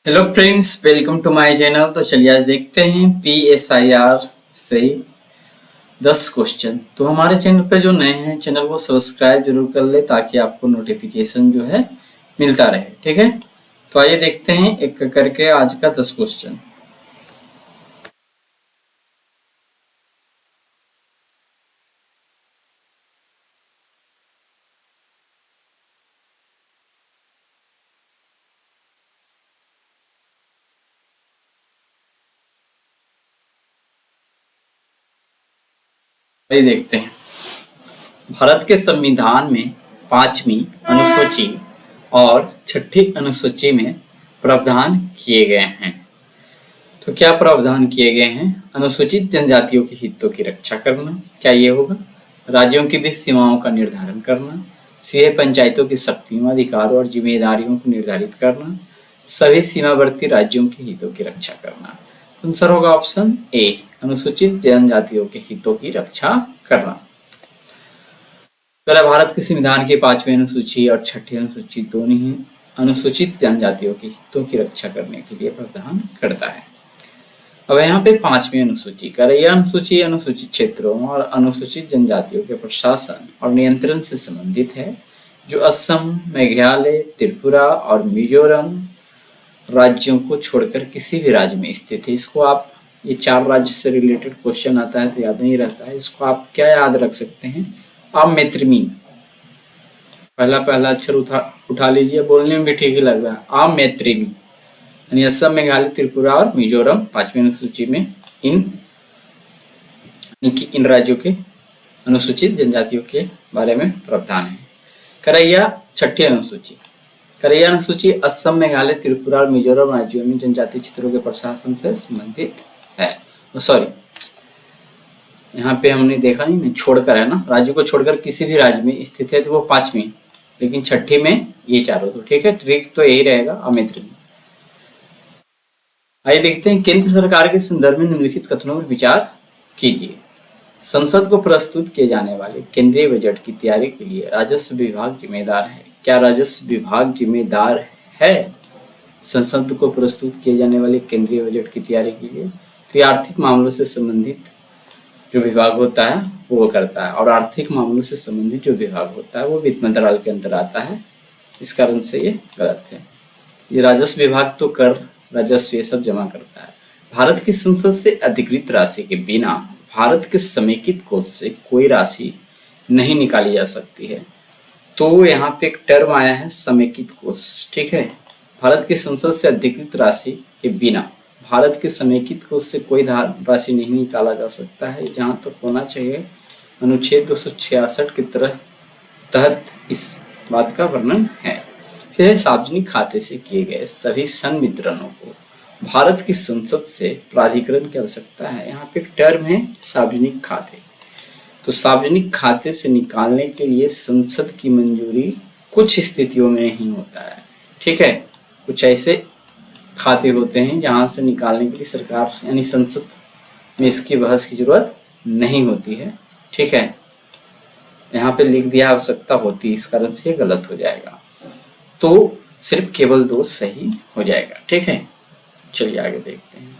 Hello friends, welcome to my channel. तो चलिए आज देखते हैं PSIR से 10 क्वेश्चन। तो हमारे चैनल पे जो नए हैं, चैनल को सब्सक्राइब जरूर कर ले ताकि आपको नोटिफिकेशन जो है मिलता रहे। ठीक है, तो आइए देखते हैं एक एक करके आज का 10 क्वेश्चन। आइए देखते हैं। भारत के संविधान में 5वीं अनुसूची और 6ठी अनुसूची में प्रावधान किए गए हैं। तो क्या प्रावधान किए गए हैं? अनुसूचित जनजातियों के हितों की रक्षा करना, क्या ये होगा? राज्यों की भी सीमाओं का निर्धारण करना, सीधे पंचायतों की शक्तियों, अधिकारों और जिम्मेदारियों को निर्धारित करना, सभी सीमावर्ती राज्यों के हितों की रक्षा करना। आंसर होगा ऑप्शन ए, अनुसूचित जनजातियों के हितों की रक्षा करना। भारत के संविधान की 5वीं अनुसूची और 6ठी अनुसूची दोनों ही अनुसूचित जनजातियों के हितों की रक्षा करने के लिए प्रावधान करता है। अब यहाँ पे 5वीं अनुसूची यह अनुसूची अनुसूचित क्षेत्रों और अनुसूचित जनजातियों के प्रशासन और नियंत्रण से संबंधित है, जो असम, मेघालय, त्रिपुरा और मिजोरम राज्यों को छोड़कर किसी भी राज्य में स्थित है। इसको आप, ये 4 राज्य से रिलेटेड क्वेश्चन आता है तो याद नहीं रहता है। इसको आप क्या याद रख सकते हैं? आमेत्रिमी, पहला अक्षर उठा लीजिए, बोलने में भी ठीक ही लग रहा है। आमेत्रिमी यानी असम, मेघालय, त्रिपुरा और मिजोरम 5वीं अनुसूची में इन राज्यों के अनुसूचित जनजातियों के बारे में प्रावधान है। करैया 6ठी अनुसूची। करैया अनुसूची असम, मेघालय, त्रिपुरा और मिजोरम राज्यों में जनजातीय क्षेत्रों के प्रशासन से संबंधित है। सॉरी, यहाँ पे हमने देखा नहीं, छोड़कर है ना, राज्यों को छोड़कर किसी भी राज्य में स्थित है तो वो 5वीं, लेकिन 6ठी में ये चारों। तो ठीक है, ट्रिक तो यही रहेगा, अमेत्री। आइए देखते हैं, केंद्र सरकार के संदर्भ में निम्नलिखित कथनों पर विचार कीजिए। संसद को प्रस्तुत किए जाने वाले केंद्रीय बजट की तैयारी के लिए राजस्व विभाग जिम्मेदार है। क्या राजस्व विभाग जिम्मेदार है संसद को प्रस्तुत किए जाने वाले केंद्रीय बजट की तैयारी के लिए? तो ये आर्थिक मामलों से संबंधित जो विभाग होता है वो करता है, और आर्थिक मामलों से संबंधित जो विभाग होता है वो वित्त मंत्रालय के अंदर आता है। इस कारण से ये गलत है। ये राजस्व विभाग तो कर, राजस्व ये सब जमा करता है। भारत की संसद से अधिकृत राशि के बिना भारत के समेकित कोष से कोई राशि नहीं निकाली जा सकती है। तो यहाँ पे एक टर्म आया है, समेकित कोष। ठीक है, भारत की संसद से अधिकृत राशि के बिना भारत के समेकित कोष से कोई राशि नहीं निकाला जा सकता है। जहाँ तक होना चाहिए अनुच्छेद 266 के तहत इस बात का वर्णन है। फिर सार्वजनिक खाते से किए गए सभी संवितरणों को भारत की संसद से प्राधिकरण की आवश्यकता है। यहाँ पे एक टर्म है सार्वजनिक खाते। तो सार्वजनिक खाते से निकालने के लिए संसद की मंजूरी कुछ स्थितियों में नहीं होता है। ठीक है, कुछ ऐसे खाते होते हैं जहां से निकालने के लिए सरकार यानी संसद में इसकी बहस की जरूरत नहीं होती है। ठीक है, यहाँ पे लिख दिया आवश्यकता होती है, इस कारण से गलत हो जाएगा। तो सिर्फ केवल 2 सही हो जाएगा। ठीक है, चलिए आगे देखते हैं।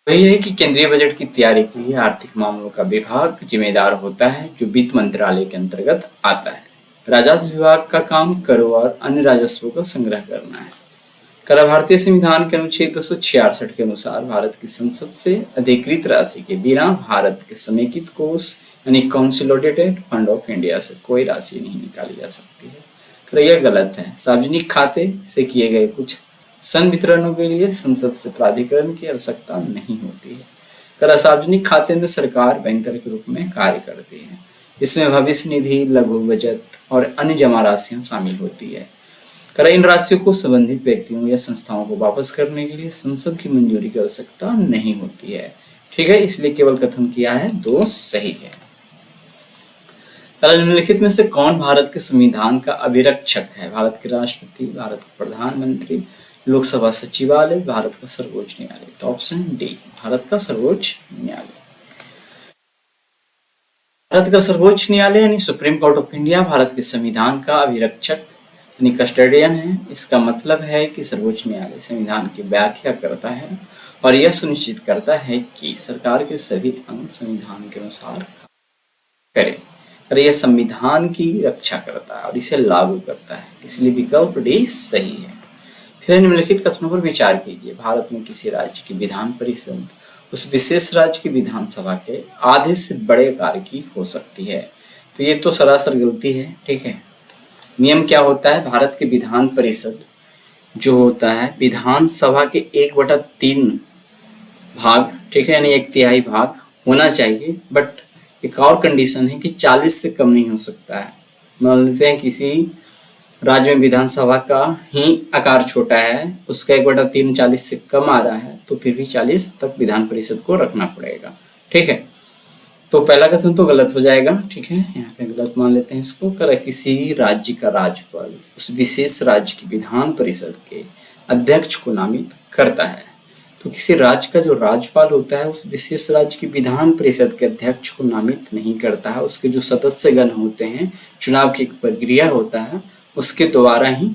वही है कि केंद्रीय बजट की तैयारी के लिए आर्थिक मामलों का विभाग जिम्मेदार होता है, जो वित्त मंत्रालय के अंतर्गत आता है। राजस्व विभाग का काम करों और अन्य राजस्वों का संग्रह करना है। कर भारतीय संविधान के अनुच्छेद 266 के अनुसार भारत की संसद से अधिकृत राशि के बिना भारत के समेकित कोष यानी कंसोलिडेटेड फंड ऑफ इंडिया से कोई राशि नहीं निकाली जा सकती है। तो यह गलत है। सार्वजनिक खाते से किए गए कुछ संवितरणों के लिए संसद से प्राधिकरण की आवश्यकता नहीं होती है। कर सार्वजनिक खाते में सरकार बैंकर के रूप में कार्य करती है। इसमें भविष्य निधि, लघु बचत और अन्य जमा राशियां शामिल होती है। कर इन राशियों को संबंधित व्यक्तियों या संस्थाओं को वापस करने के लिए संसद की मंजूरी की आवश्यकता नहीं होती है। ठीक है, इसलिए केवल कथन किया है 2 सही है। निम्नलिखित में से कौन भारत के संविधान का अभिरक्षक है? भारत के राष्ट्रपति, भारत के प्रधानमंत्री, लोकसभा सचिवालय, भारत का सर्वोच्च न्यायालय। तो ऑप्शन डी, भारत का सर्वोच्च न्यायालय। भारत का सर्वोच्च न्यायालय यानी supreme court of India Bharat के संविधान का अभिरक्षक यानी कस्टोडियन है। इसका मतलब है कि सर्वोच्च न्यायालय संविधान की व्याख्या करता है और यह सुनिश्चित करता है कि सरकार के सभी अंग संविधान के अनुसार करे और यह संविधान की रक्षा करता है और इसे लागू करता है, इसलिए विकल्प डी सही है। फिर निम्नलिखित कथनों पर विचार कीजिए। भारत में किसी राज्य की विधान परिषद उस विशेष राज्य की विधानसभा के आधे से बड़े कार्य की हो सकती है। तो ये तो सरासर गलती है, ठीक है। नियम क्या होता है, भारत के विधान परिषद जो होता है विधानसभा के 1/3 भाग, ठीक है, यानी 1/3 भाग होना चाहिए। बट एक और कंडीशन है कि 40 से कम नहीं हो सकता है। मान लेते हैं किसी राज्य में विधानसभा का ही आकार छोटा है, उसका 1/3 40 से कम आ रहा है, तो फिर भी 40 तक विधान परिषद को रखना पड़ेगा, ठीक है। तो पहला कथन तो गलत हो जाएगा, ठीक है, यहाँ पे गलत मान लेते हैं इसको। कर किसी राज्य का राज्यपाल उस विशेष राज्य की विधान परिषद के अध्यक्ष को नामित करता है। तो किसी राज्य का जो राज्यपाल होता है उस विशेष राज्य की विधान परिषद के अध्यक्ष को नामित नहीं करता है। उसके जो सदस्यगण होते हैं, चुनाव की एक प्रक्रिया होता है, उसके द्वारा ही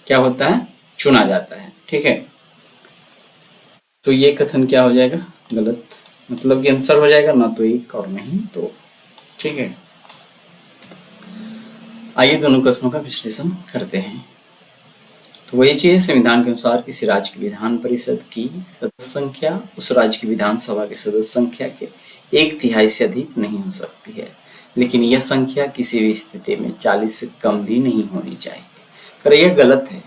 क्या होता है, चुना जाता है, ठीक है। तो ये कथन क्या हो जाएगा, गलत, मतलब कि आंसर हो जाएगा ना तो एक और नहीं तो, ठीक है। आइए दोनों कथनों का विश्लेषण करते हैं। तो वही चीज, संविधान के अनुसार किसी राज्य की विधान परिषद की सदस्य संख्या उस राज्य की विधानसभा के सदस्य संख्या के 1/3 से अधिक नहीं हो सकती है, लेकिन यह संख्या किसी भी स्थिति में 40 से कम भी नहीं होनी चाहिए। पर यह गलत है।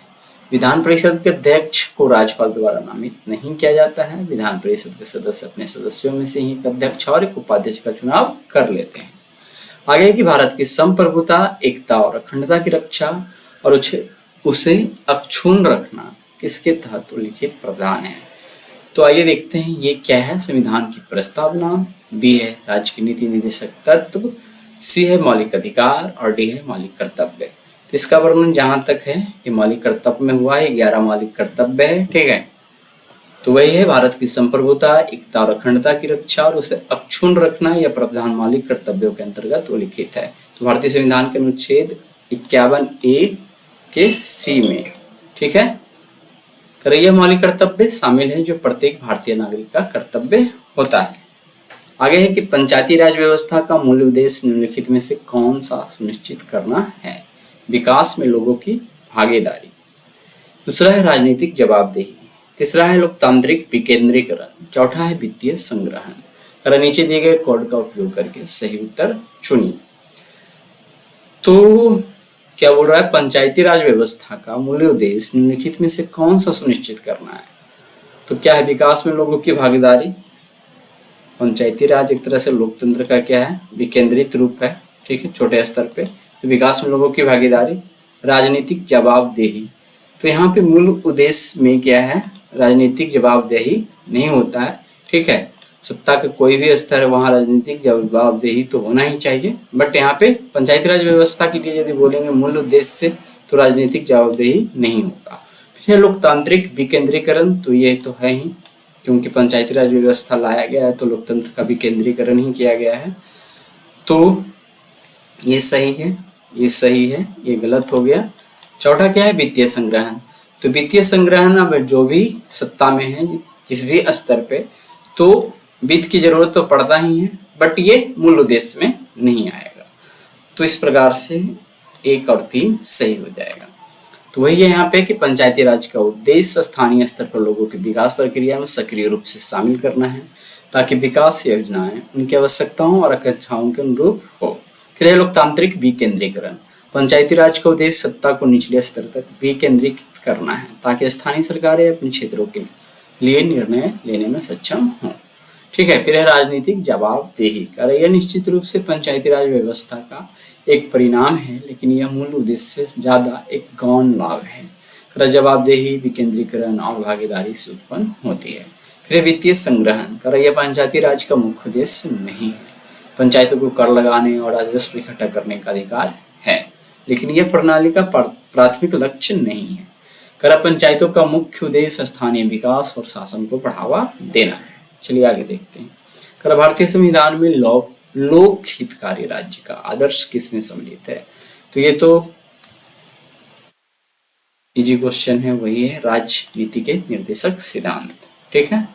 विधान परिषद के अध्यक्ष को राज्यपाल द्वारा नामित नहीं किया जाता है। विधान परिषद के सदस्य अपने सदस्यों में से ही एक अध्यक्ष और एक उपाध्यक्ष का चुनाव कर लेते हैं। आगे कि भारत की संप्रभुता, एकता और अखंडता की रक्षा और उसे अक्षुण्ण रखना किसके तहत उल्लिखित प्रावधान है। तो आइए देखते हैं ये क्या है। संविधान की प्रस्तावना, बी है राज्य की नीति निर्देशक तत्व, सी है मौलिक अधिकार और डी है मौलिक कर्तव्य। तो इसका वर्णन जहां तक है ये मौलिक कर्तव्य में हुआ है, 11 मौलिक कर्तव्य है, ठीक है। तो वही है भारत की संप्रभुता, एकता और अखंडता की रक्षा और उसे अक्षुण्ण रखना, यह प्रावधान मौलिक कर्तव्यों के अंतर्गत उल्लिखित है। तो भारतीय संविधान के अनुच्छेद 51A के सी में, ठीक है। यह मौलिक कर्तव्य शामिल है जो प्रत्येक भारतीय नागरिक का कर्तव्य होता है। आगे है कि पंचायती राज व्यवस्था का मूल उद्देश्य निम्नलिखित में से कौन सा सुनिश्चित करना है। विकास में लोगों की भागीदारी, दूसरा है राजनीतिक जवाबदेही, तीसरा है लोकतांत्रिक विकेंद्रीकरण, चौथा है वित्तीय संग्रहण। नीचे दिए गए कोड का उपयोग करके सही उत्तर चुनिए। तो क्या बोल रहा है, पंचायती राज व्यवस्था का मूल उद्देश्य निम्नलिखित में से कौन सा सुनिश्चित करना है। तो क्या है, विकास में लोगों की भागीदारी। पंचायती राज एक तरह से लोकतंत्र का क्या है, विकेंद्रित रूप है, ठीक है, छोटे स्तर पे। तो विकास में लोगों की भागीदारी, राजनीतिक जवाबदेही। तो यहाँ पे मूल उद्देश्य में क्या है, राजनीतिक जवाबदेही नहीं होता है, ठीक है। सत्ता का कोई भी स्तर है वहाँ राजनीतिक जवाबदेही तो होना ही चाहिए, बट यहाँ पे पंचायती राज व्यवस्था के लिए यदि बोलेंगे मूल उद्देश्य से तो राजनीतिक जवाबदेही नहीं होगा। फिर लोकतांत्रिक विकेंद्रीकरण, तो ये तो है ही, क्योंकि पंचायती राज व्यवस्था लाया गया है तो लोकतंत्र का विकेंद्रीकरण ही किया गया है। तो ये सही है, ये सही है, ये गलत हो गया। चौथा क्या है, वित्तीय संग्रहण। तो वित्तीय संग्रहण अब जो भी सत्ता में है जिस भी स्तर पे, तो वित्त की जरूरत तो पड़ता ही है, बट ये मूल उद्देश्य में नहीं आएगा। तो इस प्रकार से 1 और 3 सही हो जाएगा। तो वही है यहाँ पे कि पंचायती राज का उद्देश्य स्थानीय स्तर पर लोगों की विकास प्रक्रिया में सक्रिय रूप से शामिल करना है, ताकि विकास योजनाएं उनकी आवश्यकताओं और आकांक्षाओं के अनुरूप हो। फिर है लोकतांत्रिक विकेंद्रीकरण। पंचायती राज का उद्देश्य सत्ता को निचले स्तर तक विकेंद्रीकृत करना है, ताकि स्थानीय सरकारें अपने क्षेत्रों के लिए निर्णय लेने में सक्षम हों, ठीक है। फिर है राजनीतिक जवाबदेही। यह निश्चित रूप से पंचायती राज व्यवस्था का एक परिणाम है, लेकिन यह मूल उद्देश्य से ज्यादा एक गौण लाभ है। जवाबदेही विकेंद्रीकरण और भागीदारी से उत्पन्न होती है। फिर वित्तीय संग्रहण। यह पंचायती राज का मुख्य उद्देश्य नहीं है। पंचायतों को कर लगाने और राजस्व इकट्ठा करने का अधिकार है, लेकिन यह प्रणाली का प्राथमिक लक्ष्य नहीं है। पंचायतों का मुख्य उद्देश्य स्थानीय विकास और शासन को बढ़ावा देना है। चलिए आगे देखते हैं। भारतीय संविधान में लोक हितकारी राज्य का आदर्श किसमें सम्मिलित है। तो ये तो इजी क्वेश्चन है, वही है राजनीति के निर्देशक सिद्धांत। ठीक है,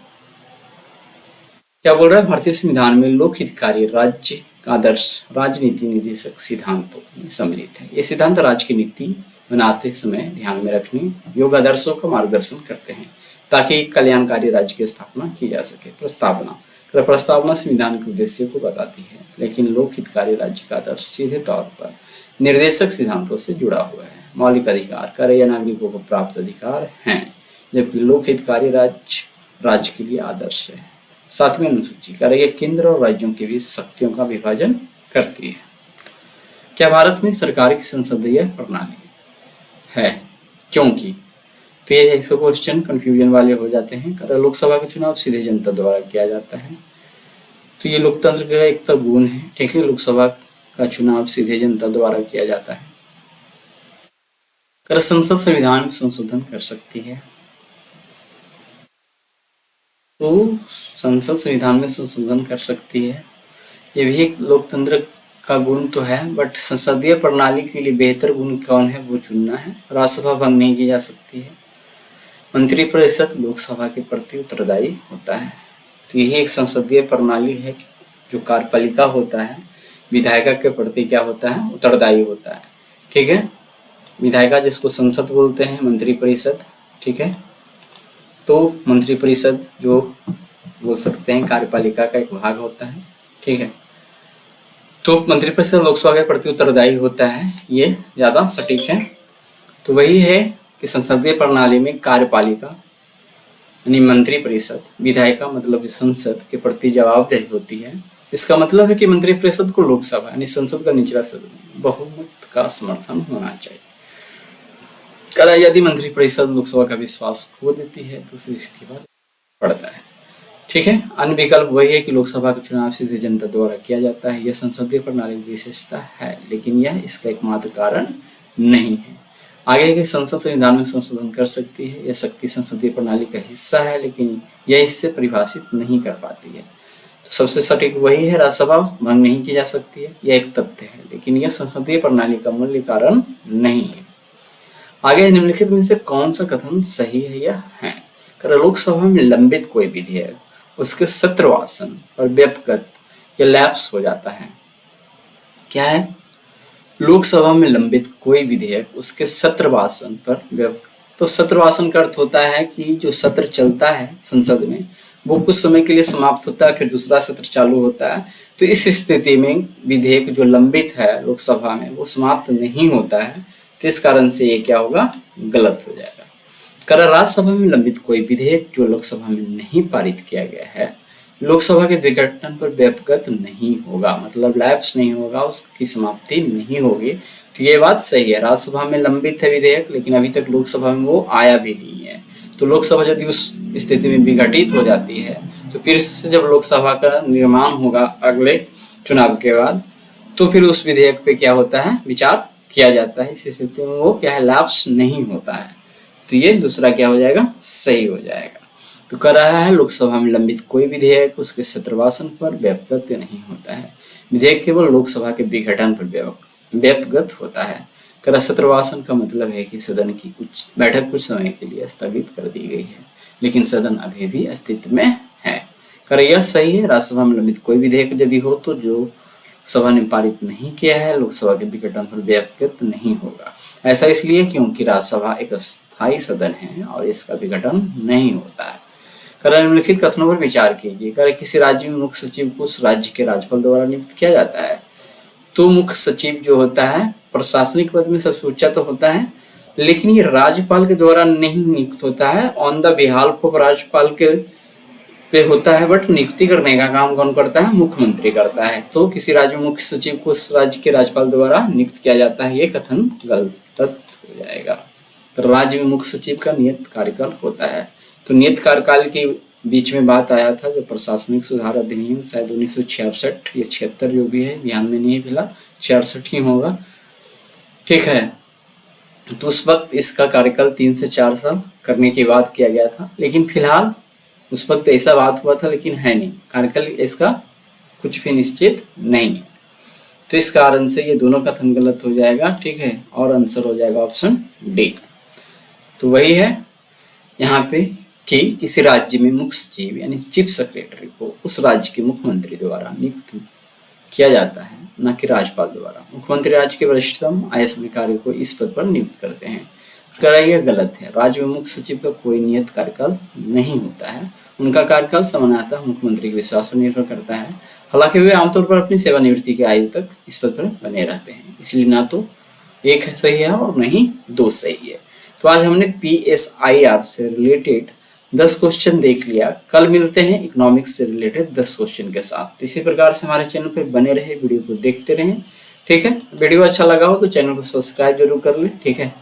क्या बोल रहा है, भारतीय संविधान में लोक हितकारी राज्य आदर्श राजनीति निर्देशक सिद्धांतों में सम्मिलित है। ये सिद्धांत राज्य की नीति बनाते समय ध्यान में रखने योग्य आदर्शों का मार्गदर्शन करते हैं ताकि कल्याणकारी राज्य की स्थापना की जा सके। प्रस्तावना संविधान के उद्देश्य को बताती है, लेकिन लोक हितकारी राज्य का आदर्श सीधे तौर पर निर्देशक सिद्धांतों से जुड़ा हुआ है। मौलिक अधिकार कर या नागरिकों को प्राप्त अधिकार हैं, जबकि लोक हितकारी राज्य के लिए आदर्श है। 7वीं अनुसूची कर यह केंद्र और राज्यों के बीच शक्तियों का विभाजन करती है। क्या भारत में सरकार की संसदीय प्रणाली है? क्योंकि तो ये ऐसे क्वेश्चन कंफ्यूजन वाले हो जाते हैं। कर लोकसभा का चुनाव सीधे जनता द्वारा किया जाता है, तो ये लोकतंत्र का एक तो गुण है। ठीक है, लोकसभा का चुनाव सीधे जनता द्वारा किया जाता है। कर संसद संविधान में संशोधन कर सकती है, तो संसद संविधान में संशोधन कर सकती है। ये भी एक लोकतंत्र का गुण तो है, बट संसदीय प्रणाली के लिए बेहतर गुण कौन है वो चुनना है। राज्यसभा भंग नहीं की जा सकती है। मंत्रिपरिषद लोकसभा के प्रति उत्तरदायी होता है, तो यही एक संसदीय प्रणाली है। जो कार्यपालिका होता है विधायिका के प्रति क्या होता है, उत्तरदायी होता है। ठीक है, विधायिका जिसको संसद बोलते हैं, मंत्रिपरिषद। ठीक है, तो मंत्रिपरिषद जो बोल सकते हैं कार्यपालिका का एक भाग होता है। ठीक है, तो मंत्रिपरिषद लोकसभा के प्रति उत्तरदायी होता है, ये ज्यादा सटीक है। तो वही है कि संसदीय प्रणाली में कार्यपालिका यानी मंत्रिपरिषद, विधायिका मतलब संसद के प्रति जवाबदेही होती है। इसका मतलब है कि मंत्रिपरिषद को लोकसभा यानी संसद का निचला सदन बहुमत का समर्थन होना चाहिए। करा यदि मंत्रिपरिषद लोकसभा का विश्वास खो देती है तो उसे इस्तीफा पड़ता है। ठीक है, अन्य विकल्प वही है कि लोकसभा का चुनाव सीधे जनता द्वारा किया जाता है। यह संसदीय प्रणाली की विशेषता है, लेकिन यह इसका एकमात्र कारण नहीं है। आगे की संसद संविधान में संशोधन कर सकती है। यह शक्ति संसदीय प्रणाली का हिस्सा है, लेकिन यह इससे परिभाषित नहीं कर पाती है। तो सबसे सटीक वही है, राज्यसभा भंग नहीं की जा सकती है। यह एक तथ्य है, लेकिन यह संसदीय प्रणाली का मूल कारण नहीं है। आगे निम्नलिखित में से कौन सा कथन सही है या है? लोकसभा में लंबित कोई विधेयक उसके सत्रवासन और व्यपगत या लैप्स हो जाता है। क्या है? लोकसभा में लंबित कोई विधेयक उसके सत्रवासन पर तो सत्रवासन का अर्थ होता है कि जो सत्र चलता है संसद में वो कुछ समय के लिए समाप्त होता है, फिर दूसरा सत्र चालू होता है। तो इस स्थिति में विधेयक जो लंबित है लोकसभा में वो समाप्त नहीं होता है, तो इस कारण से ये क्या होगा, गलत हो जाएगा। राज्यसभा में लंबित कोई विधेयक जो लोकसभा में नहीं पारित किया गया है लोकसभा के विघटन पर व्यपगत नहीं होगा, मतलब लैप्स नहीं होगा, उसकी समाप्ति नहीं होगी। तो ये बात सही है, राज्यसभा में लंबित है विधेयक लेकिन अभी तक लोकसभा में वो आया भी नहीं है। तो लोकसभा यदि उस स्थिति में विघटित हो जाती है तो फिर से जब लोकसभा का निर्माण होगा अगले चुनाव के बाद, तो फिर उस विधेयक पे क्या होता है, विचार किया जाता है। इस स्थिति में वो क्या है, लैप्स नहीं होता है। तो ये दूसरा क्या हो जाएगा, सही हो जाएगा। तो कर रहा है लोकसभा में लंबित कोई विधेयक उसके सत्रवासन पर व्यपगत नहीं होता है। विधेयक केवल लोकसभा के विघटन पर व्यपगत होता है। कर सत्रवासन का मतलब है कि सदन की कुछ बैठक कुछ समय के लिए स्थगित कर दी गई है, लेकिन सदन अभी भी अस्तित्व में है। कर यह सही है, राज्यसभा में लंबित कोई विधेयक यदि हो तो जो सभा ने पारित नहीं किया है लोकसभा के विघटन पर व्यपगत नहीं होगा। ऐसा इसलिए क्योंकि राज्यसभा एक स्थायी सदन है और इसका विघटन नहीं होता है। निम्नलिखित कथनों पर विचार कीजिए। किसी राज्य में मुख्य सचिव को उस राज्य के राज्यपाल द्वारा नियुक्त किया जाता है। तो मुख्य सचिव जो होता है प्रशासनिक पद में सबसे ऊंचा तो होता है, लेकिन ये राज्यपाल के द्वारा नहीं नियुक्त होता है, ऑन द बिहाफ ऑफ राज्यपाल के पे होता है। बट नियुक्ति करने का काम कौन करता है, मुख्यमंत्री करता है। तो किसी राज्य में मुख्य सचिव को उस राज्य के राज्यपाल द्वारा नियुक्त किया जाता है, ये कथन गलत हो जाएगा। तो राज्य में मुख्य सचिव का नियत कार्यकाल होता है। तो नियत कार्यकाल के बीच में बात आया था जो प्रशासनिक सुधार अधिनियम शायद 1966 या 76 जो भी है, ध्यान में नहीं है फिलहाल, 66 ही होगा। ठीक है, तो उस वक्त इसका कार्यकाल 3 से 4 साल करने की बात किया गया था, लेकिन फिलहाल उस वक्त ऐसा बात हुआ था, लेकिन है नहीं, कार्यकाल इसका कुछ भी निश्चित नहीं है। तो इस कारण से ये दोनों कथन गलत हो जाएगा। ठीक है, और आंसर हो जाएगा ऑप्शन डी। तो वही है यहाँ पे कि किसी राज्य में मुख्य सचिव यानी चीफ सेक्रेटरी को उस राज्य के मुख्यमंत्री द्वारा नियुक्त किया जाता है, न कि राज्यपाल द्वारा। मुख्यमंत्री राज्य के वरिष्ठतम आईएएस अधिकारी को इस पद पर नियुक्त करते हैं। यह गलत है। राज्य में मुख्य सचिव का कोई नियत कार्यकाल नहीं होता है। उनका कार्यकाल सामान्यतः मुख्यमंत्री के विश्वास पर निर्भर करता है। हालांकि वे आमतौर पर अपनी सेवानिवृत्ति की आयु तक इस पद पर बने रहते हैं। इसलिए ना तो एक सही है और न ही दो सही है। तो आज हमने PSIR से रिलेटेड 10 क्वेश्चन देख लिया। कल मिलते हैं इकोनॉमिक्स से रिलेटेड 10 क्वेश्चन के साथ। तो इसी प्रकार से हमारे चैनल पर बने रहे, वीडियो को देखते रहें। ठीक है, वीडियो अच्छा लगा हो तो चैनल को सब्सक्राइब जरूर कर लें। ठीक है,